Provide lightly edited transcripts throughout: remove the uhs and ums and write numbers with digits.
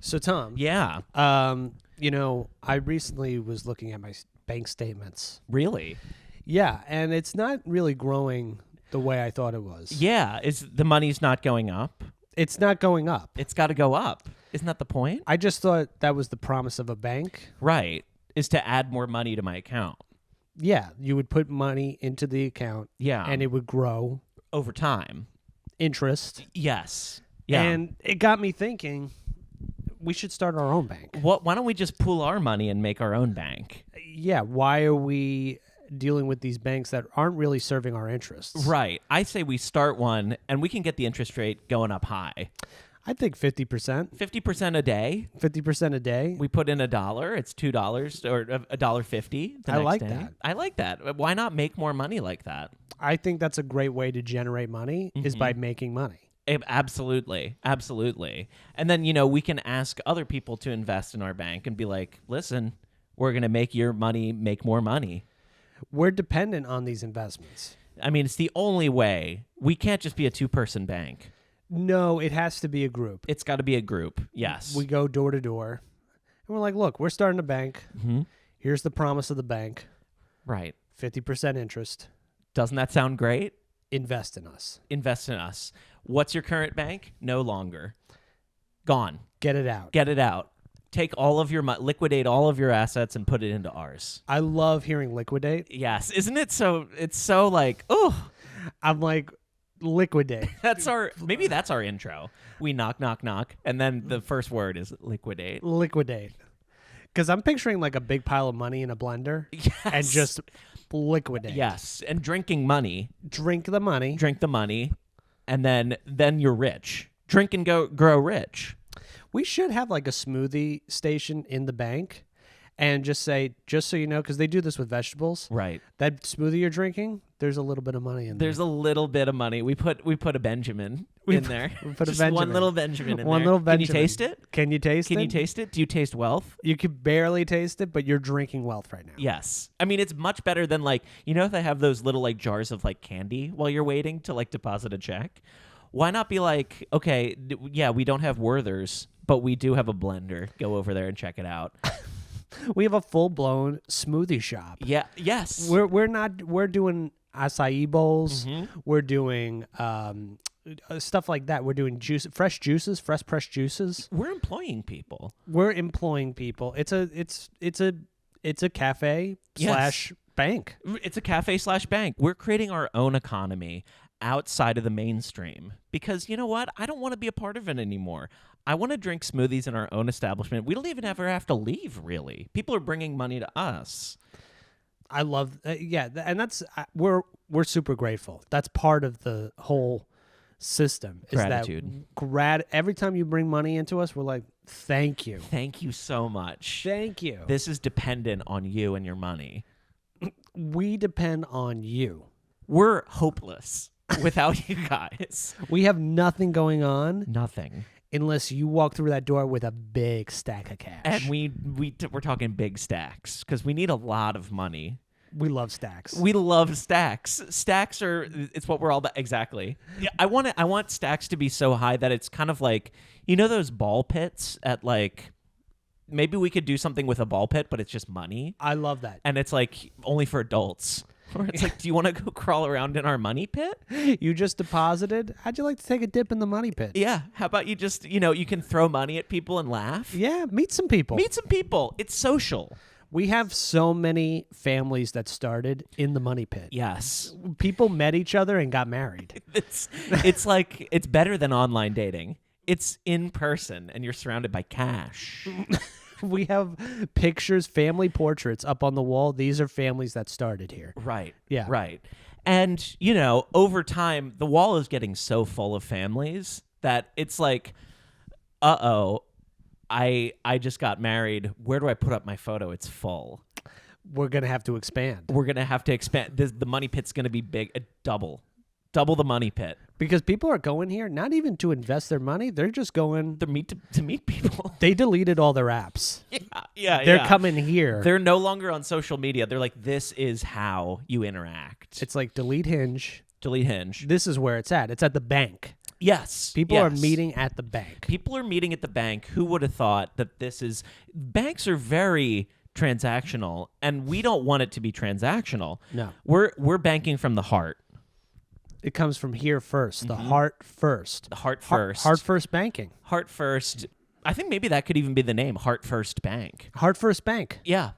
So, Tom. Yeah. I recently was looking at my bank statements. Really? Yeah, and it's not really growing the way I thought it was. Yeah. Is the money's not going up? It's not going up. It's got to go up. Isn't that the point? I just thought that was the promise of a bank. Right. Is to add more money to my account. Yeah, you would put money into the account. Yeah. And it would grow. Over time. Interest. Yes. Yeah. And it got me thinking, we should start our own bank. Why don't we just pool our money and make our own bank? Yeah, why are we dealing with these banks that aren't really serving our interests? Right. I say we start one, and we can get the interest rate going up high. I think 50%. 50% a day. 50% a day. We put in $1. It's $2 or $1.50. I like that. I like that. Why not make more money like that? I think that's a great way to generate money is by making money. Absolutely. Absolutely. And then, we can ask other people to invest in our bank and be like, listen, we're going to make your money make more money. We're dependent on these investments. I mean, it's the only way. We can't just be a two-person bank. No, it has to be a group. It's got to be a group. Yes. We go door to door. And we're like, look, we're starting a bank. Mm-hmm. Here's the promise of the bank. Right. 50% interest. Doesn't that sound great? Invest in us. Invest in us. What's your current bank? No longer. Gone. Get it out. Get it out. Take all of your liquidate all of your assets and put it into ours. I love hearing liquidate. Yes. Isn't it so? It's so like, oh. I'm like, liquidate. Maybe that's our intro. We knock, knock, knock. And then the first word is liquidate. Liquidate. Because I'm picturing like a big pile of money in a blender. Yes. And just liquidate. Yes. And drinking money. Drink the money. Drink the money. And then you're rich. Drink and grow rich. We should have like a smoothie station in the bank and just say, just so you know, because they do this with vegetables. Right. That smoothie you're drinking, there's a little bit of money in there. There's a little bit of money. We put a Benjamin in there. We put just a Benjamin. one little Benjamin in there. One little Benjamin. Can you taste it? Can you taste it? Can you taste it? Do you taste wealth? You could barely taste it, but you're drinking wealth right now. Yes. I mean, it's much better than like, if they have those little like jars of like candy while you're waiting to like deposit a check. Why not be like, okay, we don't have Werther's, but we do have a blender. Go over there and check it out. We have a full-blown smoothie shop. Yeah. Yes. We're doing acai bowls. Mm-hmm. We're doing stuff like that. We're doing fresh pressed juices. We're employing people. It's a cafe slash bank. It's a cafe / bank. We're creating our own economy outside of the mainstream because you know what? I don't want to be a part of it anymore. I want to drink smoothies in our own establishment. We don't even ever have to leave, really. People are bringing money to us. I love, and that's we're super grateful. That's part of the whole system. Is Gratitude. That every time you bring money into us, we're like, thank you. Thank you so much. Thank you. This is dependent on you and your money. We depend on you. We're hopeless without you guys. We have nothing going on. Nothing. Unless you walk through that door with a big stack of cash. And we're talking big stacks because we need a lot of money. We love stacks. We love stacks. Stacks it's what we're all about. Exactly. Yeah, I want stacks to be so high that it's kind of like, those ball pits at like, maybe we could do something with a ball pit, but it's just money. I love that. And it's like only for adults. Or it's like, do you want to go crawl around in our money pit? You just deposited. How'd you like to take a dip in the money pit? Yeah. How about you just, you can throw money at people and laugh? Yeah. Meet some people. It's social. We have so many families that started in the money pit. Yes. People met each other and got married. It's like, it's better than online dating. It's in person and you're surrounded by cash. We have pictures, family portraits up on the wall. These are families that started here. Right. Yeah. Right. And, over time, the wall is getting so full of families that it's like, I just got married. Where do I put up my photo? It's full. We're going to have to expand. The money pit's going to be big, double the money pit. Because people are going here not even to invest their money. They're just going to meet people. They deleted all their apps. Yeah. They're coming here. They're no longer on social media. They're like, this is how you interact. It's like delete Hinge. Delete Hinge. This is where it's at. It's at the bank. Yes. People are yes. meeting at the bank. People are meeting at the bank. Who would have thought that this is... Banks are very transactional, and we don't want it to be transactional. No. We're banking from the heart. It comes from here first. The heart first. The heart first. Heart first banking. Heart first. I think maybe that could even be the name, Heart First Bank. Heart first bank. Yeah.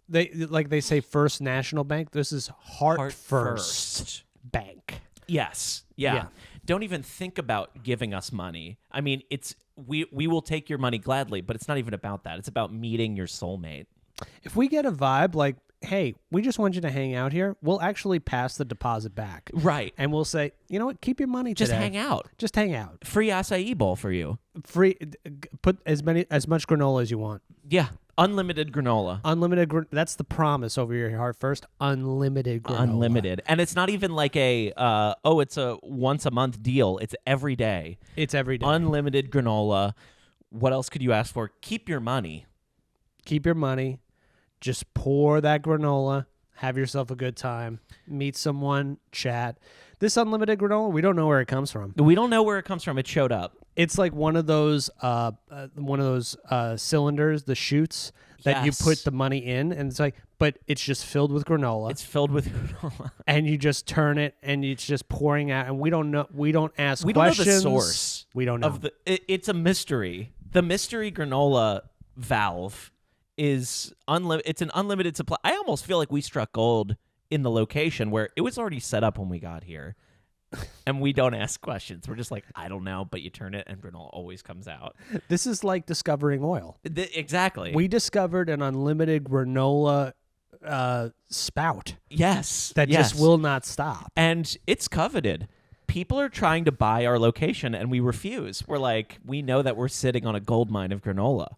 They say First National Bank. This is Heart first First. Bank. Yes. Yeah. Yeah. Don't even think about giving us money. I mean, we will take your money gladly, but it's not even about that. It's about meeting your soulmate. If we get a vibe like, hey, we just want you to hang out here, we'll actually pass the deposit back. Right. And we'll say, you know what? Keep your money Just today. hang out. Just hang out. Free acai bowl for you. Free. Put as much granola as you want. Yeah. Unlimited granola. Unlimited. That's the promise over your Heart First. Unlimited granola. Unlimited. And it's not even like it's a once a month deal. It's every day. It's every day. Unlimited granola. What else could you ask for? Keep your money. Keep your money. Just pour that granola. Have yourself a good time. Meet someone. Chat. This unlimited granola, we don't know where it comes from. We don't know where it comes from. It showed up. It's like one of those cylinders, the chutes that you Yes. put the money in, and it's like, but it's just filled with granola. It's filled with granola. And you just turn it, and it's just pouring out. And we don't know. We don't ask We don't know questions. the source. We don't know. Of it's a mystery. The mystery granola valve is unlimited. It's an unlimited supply. I almost feel like we struck gold in the location where it was already set up when we got here. And we don't ask questions. We're just like, I don't know, but you turn it and granola always comes out. This is like discovering oil. Exactly. We discovered an unlimited granola spout yes. that yes. just will not stop. And it's coveted. People are trying to buy our location and we refuse. We're like, we know that we're sitting on a gold mine of granola.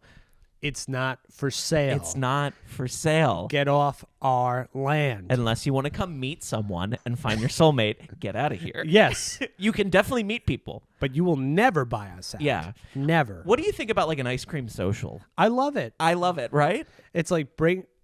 It's not for sale. It's not for sale. Get off our land. Unless you want to come meet someone and find your soulmate, get out of here. Yes, You can definitely meet people. but you will never buy us out. Yeah. Never. What do you think about like an ice cream social? I love it. I love it, right? It's like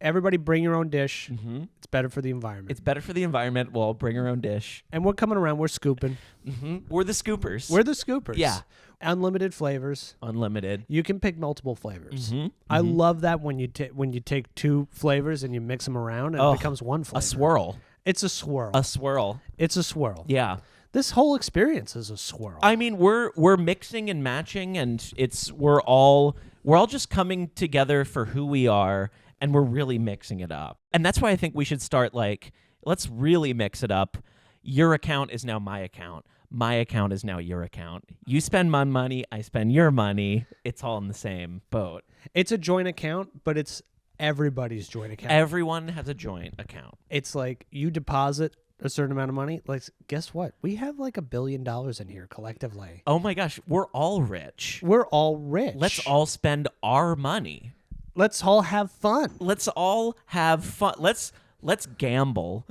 everybody bring your own dish. Mm-hmm. It's better for the environment. It's better for the environment. We'll bring our own dish. And we're coming around. We're scooping. Mm-hmm. We're the scoopers. We're the scoopers. Yeah. Unlimited flavors. Unlimited. You can pick multiple flavors. Mm-hmm. I love that when you take two flavors and you mix them around and it becomes one flavor. A swirl. It's a swirl. A swirl. It's a swirl. Yeah. This whole experience is a swirl. I mean, we're mixing and matching, and we're all just coming together for who we are, and we're really mixing it up. And that's why I think we should start like, let's really mix it up. Your account is now my account. My account is now your account. You spend my money, I spend your money. It's all in the same boat. It's a joint account, but it's everybody's joint account. Everyone has a joint account. It's like you deposit a certain amount of money. Like, guess what? We have like $1 billion in here collectively. Oh my gosh, we're all rich. We're all rich. Let's all spend our money. Let's all have fun. Let's all have fun. Let's gamble.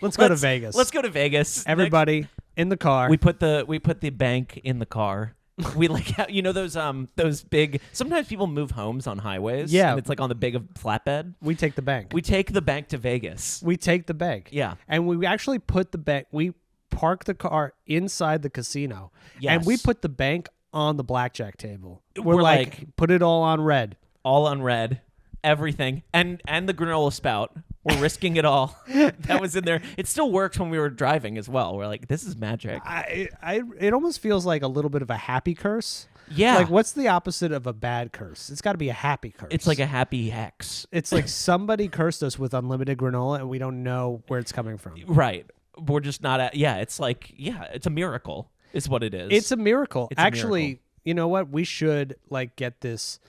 Let's go to Vegas. Let's go to Vegas. Everybody in the car. We put the bank in the car. We like those big. Sometimes people move homes on highways. Yeah. And it's like on the big flatbed. We take the bank. We take the bank to Vegas. We take the bank. Yeah. And we actually put the bank. We park the car inside the casino. Yes. And we put the bank on the blackjack table. We're like put it all on red. All on red. Everything. And the granola spout. We're risking it all. That was in there. It still works when we were driving as well. We're like, this is magic. It almost feels like a little bit of a happy curse. Yeah. Like, what's the opposite of a bad curse? It's got to be a happy curse. It's like a happy hex. It's like somebody cursed us with unlimited granola, and we don't know where it's coming from. Right. We're just not at. Yeah. It's like, it's a miracle. Is what it is. It's a miracle. It's a Actually, miracle. you know what? We should like get this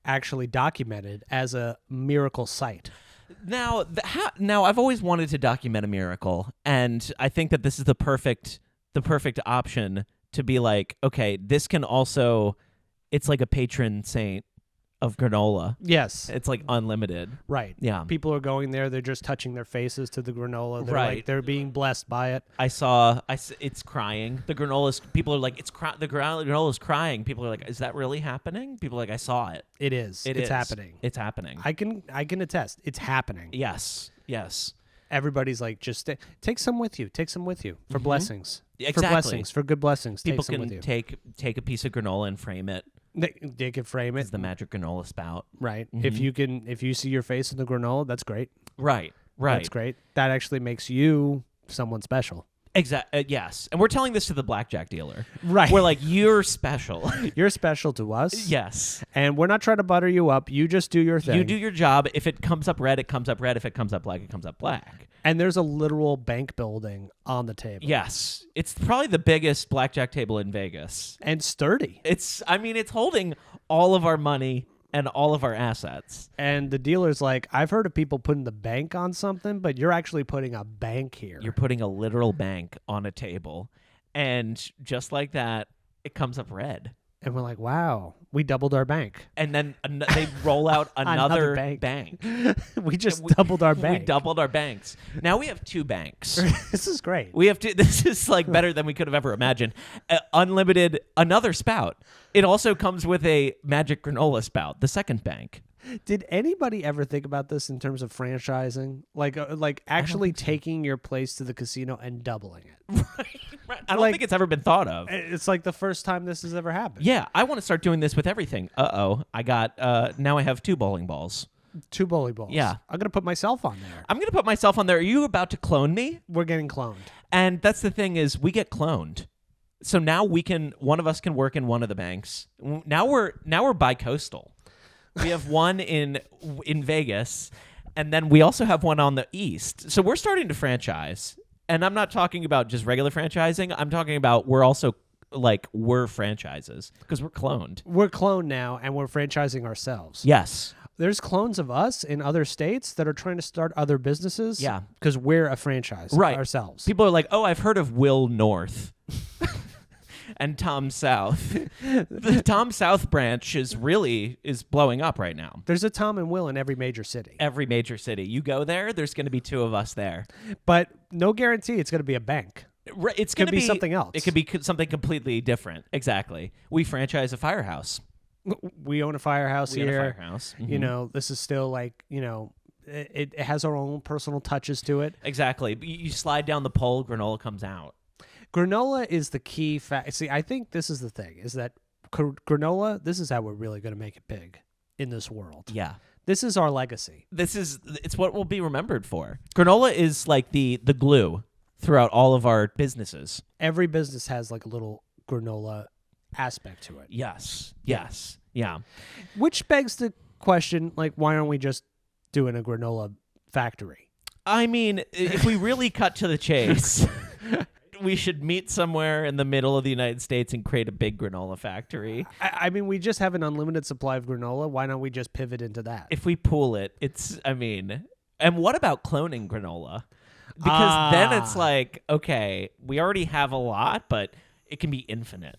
actually documented as a miracle site. Now, I've always wanted to document a miracle, and I think that this is the perfect option to be like, okay, this can also, it's like a patron saint of granola. Yes. It's like unlimited. Right. Yeah. People are going there. They're just touching their faces to the granola. They're Right. like, they're being blessed by it. It's crying. The granola's, people are like, the granola's crying. People are like, is that really happening? People are like, I saw it. It is. It it's is. happening. It's happening. I can attest. It's happening. Yes. Yes. everybody's like, just take some with you. Take some with you for blessings. Exactly. For blessings, for good blessings. People take some with can you. take a piece of granola and frame it. They can frame It's it. the magic granola spout. Right. If you see your face in the granola, that's great. Right. That's great. That actually makes you someone special. Yes. And we're telling this to the blackjack dealer. Right. We're like, you're special. You're special to us. Yes. And we're not trying to butter you up. You just do your thing. You do your job. If it comes up red, it comes up red. If it comes up black, it comes up black. And there's a literal bank building on the table. Yes. It's probably the biggest blackjack table in Vegas. And sturdy. It's holding all of our money and all of our assets. And the dealer's like, I've heard of people putting the bank on something, but you're actually putting a bank here. You're putting a literal bank on a table. And just like that, it comes up red. And we're like, wow, we doubled our bank. And then they roll out another bank. bank. We doubled our bank. We doubled our banks. Now we have 2 banks. This is great. We have 2. This is like better than we could have ever imagined. Unlimited, another spout. It also comes with a magic granola spout, the second bank. Did anybody ever think about this in terms of franchising? Like actually taking your place to the casino and doubling it? Right. I don't think it's ever been thought of. It's like the first time this has ever happened. Yeah, I want to start doing this with everything. I got, now I have 2 bowling balls. 2 bowling balls. Yeah. I'm going to put myself on there. I'm going to put myself on there. Are you about to clone me? We're getting cloned. And that's the thing is we get cloned. So now one of us can work in one of the banks. Now we're bi-coastal. We have one in Vegas, and then we also have one on the East. So we're starting to franchise. And I'm not talking about just regular franchising. I'm talking about we're franchises because we're cloned. We're cloned now, and we're franchising ourselves. Yes. There's clones of us in other states that are trying to start other businesses. Yeah. Because we're a franchise ourselves. People are like, oh, I've heard of Will North. And Tom South. The Tom South branch is blowing up right now. There's a Tom and Will in every major city. Every major city. You go there, there's going to be 2 of us there. But no guarantee it's going to be a bank. It's going to be something else. It could be something completely different. Exactly. We franchise a firehouse. We own a firehouse here. Own a firehouse. Mm-hmm. You know, this is still like, it has our own personal touches to it. Exactly. You slide down the pole, granola comes out. Granola is the key fact. See, I think this is the thing, is that granola, this is how we're really going to make it big in this world. Yeah. This is our legacy. It's what we'll be remembered for. Granola is like the glue throughout all of our businesses. Every business has like a little granola aspect to it. Yes. Yes. Yeah. Which begs the question, like, why aren't we just doing a granola factory? I mean, if we really cut to the chase... We should meet somewhere in the middle of the United States and create a big granola factory. I mean, we just have an unlimited supply of granola. Why don't we just pivot into that? If we pool it, and what about cloning granola? Because then it's like, okay, we already have a lot, but it can be infinite.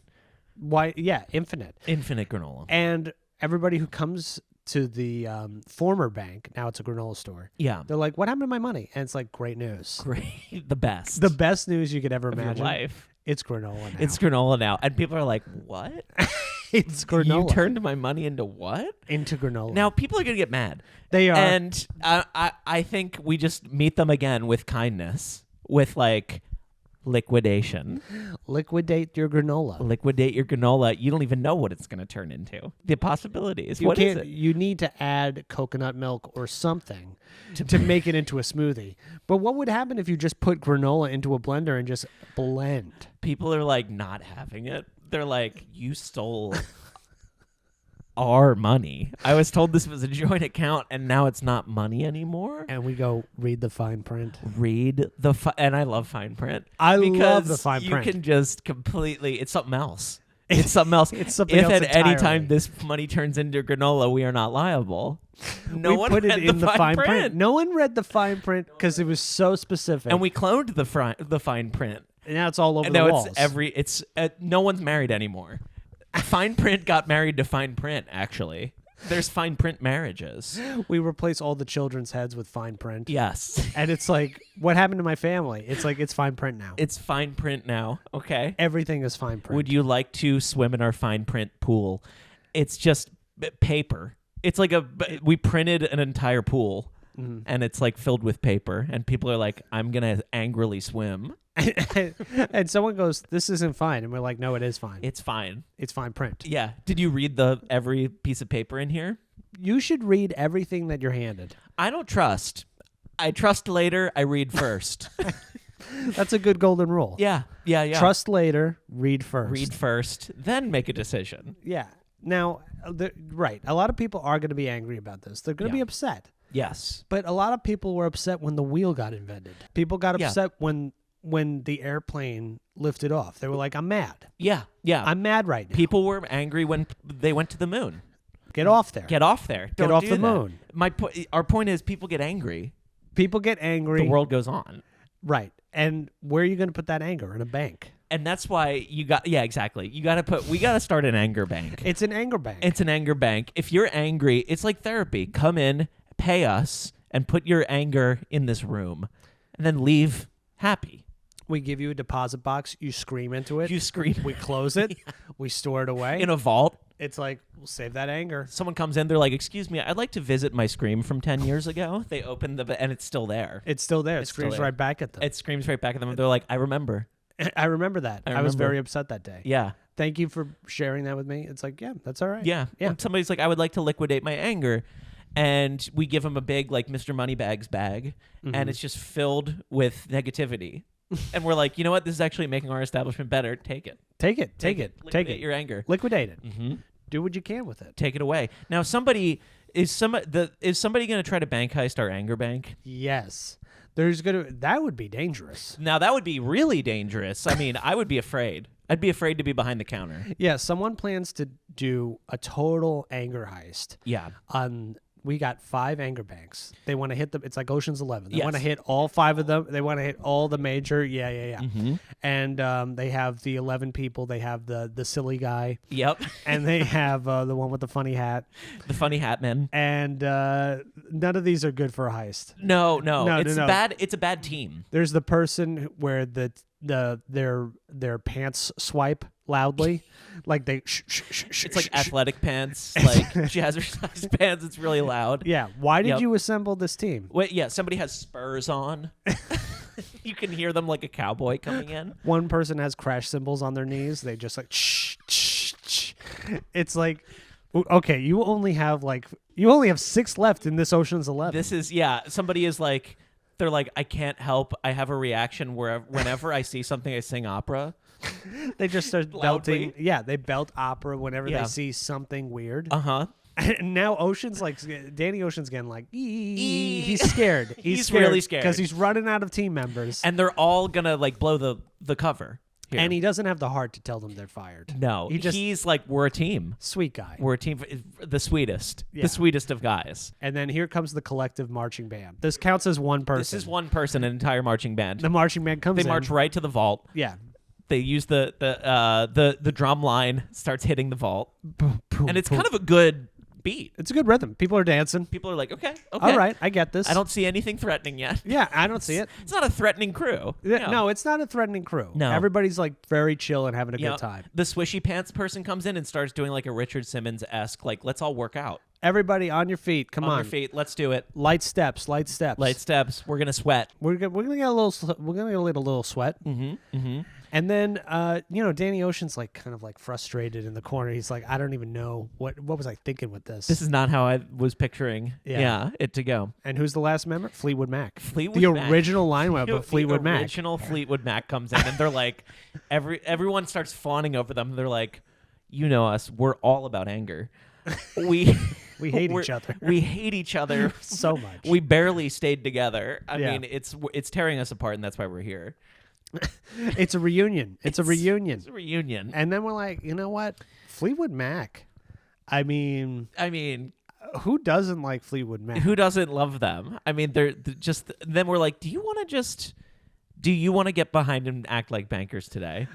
Why? Yeah, infinite. Infinite granola. And everybody who comes to the former bank, now it's a granola store. Yeah. They're like, what happened to my money? And it's like, great news. Great. The best. The best news you could ever of imagine. Your life. It's granola now. It's granola now. And people are like, what? It's granola. You turned my money into what? Into granola. Now, people are going to get mad. They are. And I think we just meet them again with kindness, with like... liquidation. Liquidate your granola. Liquidate your granola. You don't even know what it's going to turn into. The possibilities. What is it? You need to add coconut milk or something to make it into a smoothie. But what would happen if you just put granola into a blender and just blend? People are like not having it. They're like, you stole our money. I was told this was a joint account, and now it's not money anymore. And we go, read the fine print. And I love fine print. I love the fine print. You can just completely, it's something else. It's something else. It's something else If at any entirely. time this money turns into granola, we are not liable. No we one put read it in the fine print. print. No one read the fine print because it was so specific. And we cloned the fine print. And now it's all over And the now walls. it's no one's married anymore. Fine print got married to fine print, actually. There's fine print marriages. We replace all the children's heads with fine print. Yes. And it's like, what happened to my family? It's like, it's fine print now. It's fine print now, okay? Everything is fine print. Would you like to swim in our fine print pool? It's just paper. It's like we printed an entire pool. and it's like filled with paper, and people are like, I'm gonna angrily swim. And someone goes, "This isn't fine," and we're like, "No, it is fine. It's fine. It's fine print." Yeah. Did you read every piece of paper in here? You should read everything that you're handed. I don't trust. I trust later. I read first. That's a good golden rule. Yeah. Trust later, read first. Read first, then make a decision. Yeah. Now, right. A lot of people are going to be angry about this. They're going to be upset. Yes. But a lot of people were upset when the wheel got invented. People got upset when the airplane lifted off. They were like, "I'm mad. Yeah. I'm mad right now." People were angry when they went to the moon. Get off there. Get off there. Get Don't off do the that. moon. Our point is people get angry. People get angry. The world goes on. Right. And where are you going to put that anger? In a bank. And that's why we got to start an anger bank. It's an anger bank. It's an anger bank. If you're angry, it's like therapy. Come in, pay us, and put your anger in this room, and then leave happy. We give you a deposit box. You scream into it. You scream. We close it. We store it away. In a vault. It's like, we'll save that anger. Someone comes in, they're like, "Excuse me, I'd like to visit my Scream from 10 years ago." They open and it's still there. It's still there. It It's still screams there. right back at them. It screams right back at them, and they're like, "I remember." I remember that. I was remember. very upset that day. Yeah. Thank you for sharing that with me. It's like, yeah, that's all right. Yeah. Yeah. When somebody's like, "I would like to liquidate my anger." And we give them a big, like, Mr. Moneybags bag, and it's just filled with negativity. And we're like, you know what? This is actually making our establishment better. Take it. Take it. Take it. Take Liquidate it. your anger. Liquidate it. Mm-hmm. Do what you can with it. Take it away. Now, is somebody going to try to bank heist our anger bank? Yes. That would be dangerous. Now, that would be really dangerous. I mean, I would be afraid. I'd be afraid to be behind the counter. Yeah, someone plans to do a total anger heist. Yeah. We got 5 anger banks. They want to hit them. It's like Ocean's 11. They Yes. want to hit all 5 of them. They want to hit all the major. Yeah. Mm-hmm. And they have the 11 people. They have the silly guy. Yep. And they have the one with the funny hat. The funny hat men. And none of these are good for a heist. No. No, It's no. bad. It's a bad team. There's the person where their pants swipe loudly, like they. It's like athletic pants, like jazzercise pants. It's really loud. Yeah. Why did Yep. you assemble this team? Wait, yeah. Somebody has spurs on. You can hear them like a cowboy coming in. One person has crash cymbals on their knees. They just like It's like, okay, you only have 6 left in this Ocean's 11. This is somebody is like, they're like, "I can't help. I have a reaction whenever I see something, I sing opera." They just start Loudly. belting. Yeah, they belt opera whenever Yeah. they see something weird. Uh-huh. And now Ocean's like, Danny Ocean's getting like, he's scared. He's really scared. because he's running out of team members, And they're all gonna like blow the cover. Here. and he doesn't have the heart to tell them they're fired. No, he's like, we're a team. Sweet guy. We're a team. The sweetest. Yeah. The sweetest of guys. And then here comes the collective marching band. This counts as one person. This is one person, an entire marching band. The marching band comes in. They march right to the vault. Yeah. They use the drum line starts hitting the vault, Boom, boom, and it's boom. kind of a good beat. It's a good rhythm. People are dancing. People are like, okay. All right, I get this. I don't see anything threatening yet. Yeah, I don't see it. It's not a threatening crew. No, it's not a threatening crew. No. Everybody's like very chill and having a You know, good time. The swishy pants person comes in and starts doing like a Richard Simmons-esque, like, let's all work out. Everybody on your feet. Come on. Your feet. Let's do it. Light steps. Light steps. Light steps. We're gonna sweat. We're gonna get a little. We're gonna get a little sweat. Mm-hmm. Mm-hmm. And then, Danny Ocean's like kind of like frustrated in the corner. He's like, I don't even know what was I thinking with this. This is not how I was picturing. Yeah. It to go. And who's the last member? Fleetwood Mac. Fleetwood the Mac. original lineup of Fleetwood The Mac. original Fleetwood Mac comes in, and they're like, everyone starts fawning over them. They're like, you know us. We're all about anger. We hate each other. We hate each other so much. We barely stayed together. I Yeah. mean, it's tearing us apart, and that's why we're here. It's a reunion. It's a reunion. It's a reunion. And then we're like, you know what? Fleetwood Mac. I mean, who doesn't like Fleetwood Mac? who doesn't love them? I mean, they're just. Then we're like, do you want to get behind and act like bankers today?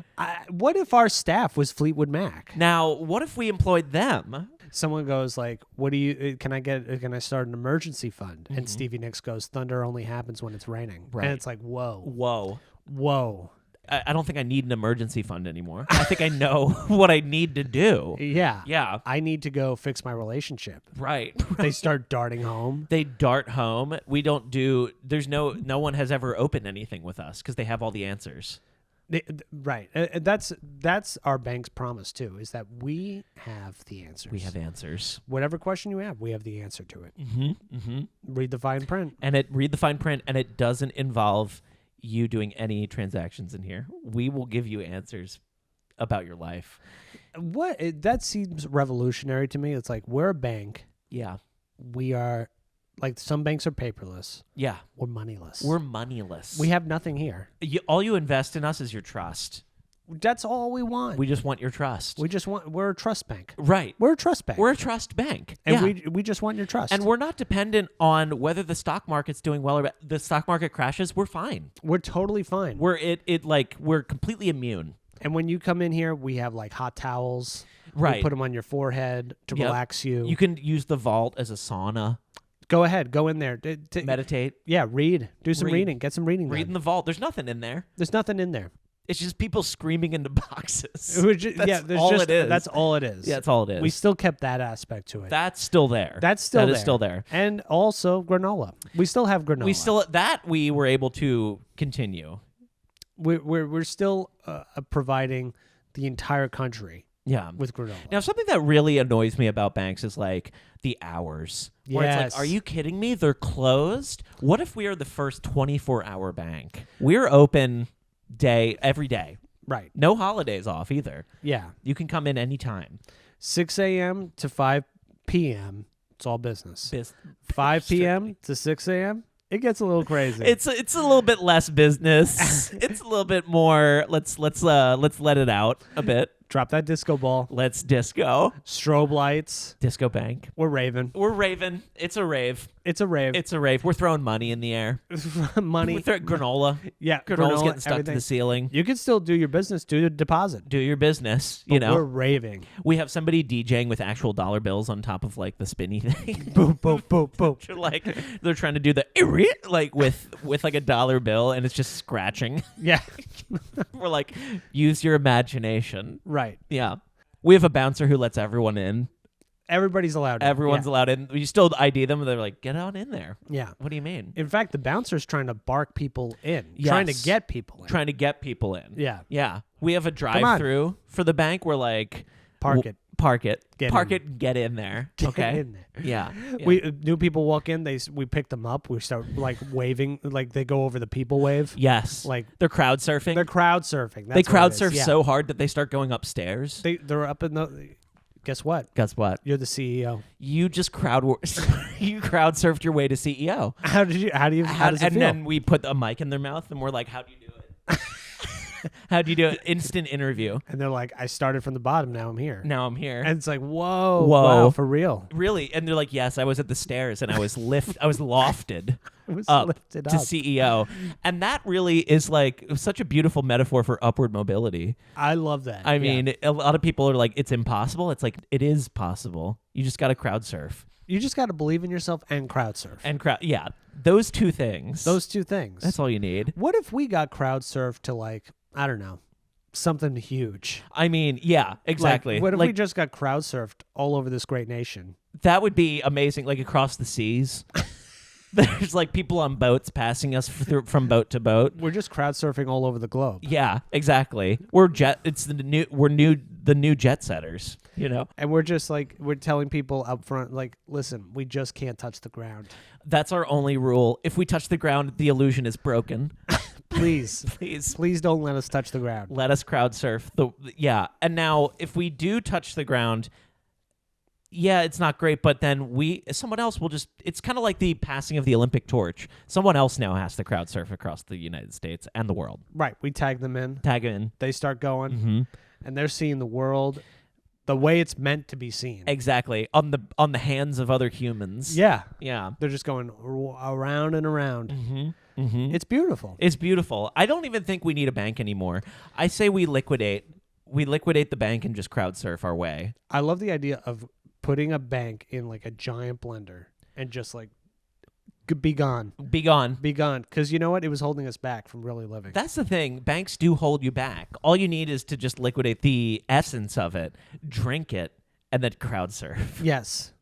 What if our staff was Fleetwood Mac? Now, what if we employed them? Someone goes like, "What do you? Can I start an emergency fund?" And Stevie Nicks goes, "Thunder only happens when it's raining." Right. And it's like, whoa, Whoa. whoa. I don't think I need an emergency fund anymore. I think I know what I need to do. Yeah. Yeah. I need to go fix my relationship. Right. They start darting home. They dart home. We don't do. There's no one has ever opened anything with us because they have all the answers. Right. That's our bank's promise too, is that we have the answers. We have answers. Whatever question you have, we have the answer to it. Mm-hmm. Read the fine print. And read the fine print, and it doesn't involve you doing any transactions in here. We will give you answers about your life. That seems revolutionary to me. It's like, we're a bank. Yeah. We are, like, some banks are paperless. Yeah. We're moneyless. We're moneyless. We have nothing here. All you invest in us is your trust. That's all we want. We just want your trust. We're a trust bank. Right. We're a trust bank. We're a trust bank. And yeah. we just want your trust. And we're not dependent on whether the stock market's doing well or bad. The stock market crashes, we're fine. We're totally fine. We're completely immune. And when you come in here, we have like hot towels. Right. We put them on your forehead to relax you. You can use the vault as a sauna. Go ahead. Go in there. Meditate. Yeah, read. Do some reading. Get some reading done. Read in the vault. There's nothing in there. There's nothing in there. It's just people screaming into boxes. That's all it is. That's all it is. Yeah, that's all it is. We still kept that aspect to it. That's still there. That is still there. And also granola. We still have granola. We were able to continue. We're still providing the entire country. Yeah. With granola. Now, something that really annoys me about banks is like the hours. Where it's like, are you kidding me? They're closed. What if we are the first 24-hour bank? We're open every day. Right. No holidays off either. Yeah. You can come in anytime. 6 a.m. to 5 p.m. It's all business. 5 p.m. to 6 a.m. It gets a little crazy. It's a little bit less business. It's a little bit more. Let's let it out a bit. Drop that disco ball. Let's disco. Strobe lights. Disco bank. We're raving. It's a rave. It's a rave. We're throwing money in the air. Money. We're throwing granola. Yeah. Granola's getting stuck everything. to the ceiling. You can still do your business. Do the deposit. Do your business. But we're raving. We have somebody DJing with actual dollar bills on top of like the spinny thing. Boom, boom, boom, boom. Like they're trying to do the like with like a dollar bill, and it's just scratching. Yeah. We're like, use your imagination. Right. Yeah. We have a bouncer who lets everyone in. Everybody's allowed in. Everyone's allowed in. You still ID them, and they're like, get on in there. Yeah. What do you mean? In fact, the bouncer's trying to bark people in. Yes. Trying to get people in. Trying to get people in. Yeah. Yeah. We have a drive-through for the bank. We're like, Park it. Get in there. Get in there. Yeah. We new people walk in. We pick them up. We start like waving, like they go over the people wave. Yes. Like they're crowd surfing. They're crowd surfing. That's they crowd what it surf is. so hard that they start going upstairs. They're up in the. Guess what? Guess what? You're the CEO. You just you crowd surfed your way to CEO. How does it feel? And then we put a mic in their mouth and we're like, how do you do it? How do you do it? Instant interview. And they're like, I started from the bottom. Now I'm here. And it's like, whoa, wow, for real. Really? And they're like, yes, I was at the stairs and I was lofted. Lifted to CEO. And that really is like such a beautiful metaphor for upward mobility. I love that. I mean, a lot of people are like, it's impossible. It's like, it is possible. You just got to crowd surf. You just got to believe in yourself and crowd surf. Yeah. Those two things. That's all you need. What if we got crowd surf to like, I don't know, something huge? I mean, yeah, exactly. Like, what if we just got crowd surfed all over this great nation? That would be amazing, like across the seas. There's like people on boats passing us from boat to boat. We're just crowd surfing all over the globe. Yeah, exactly. It's the new jet setters, you know. And we're just like, we're telling people up front, like, listen, we just can't touch the ground. That's our only rule. If we touch the ground, the illusion is broken. Please don't let us touch the ground. Let us crowd surf. Yeah. And now if we do touch the ground, yeah, it's not great, but then someone else will just, it's kind of like the passing of the Olympic torch. Someone else now has to crowd surf across the United States and the world. Right. We tag them in. They start going, and they're seeing the world the way it's meant to be seen. Exactly. On the hands of other humans. Yeah. Yeah. They're just going around and around. It's beautiful. It's beautiful. I don't even think we need a bank anymore. I say we liquidate the bank and just crowd surf our way. I love the idea of putting a bank in like a giant blender and just like be gone. Be gone. Be gone. Because you know what? It was holding us back from really living. That's the thing. Banks do hold you back. All you need is to just liquidate the essence of it, drink it, and then crowd surf. Yes.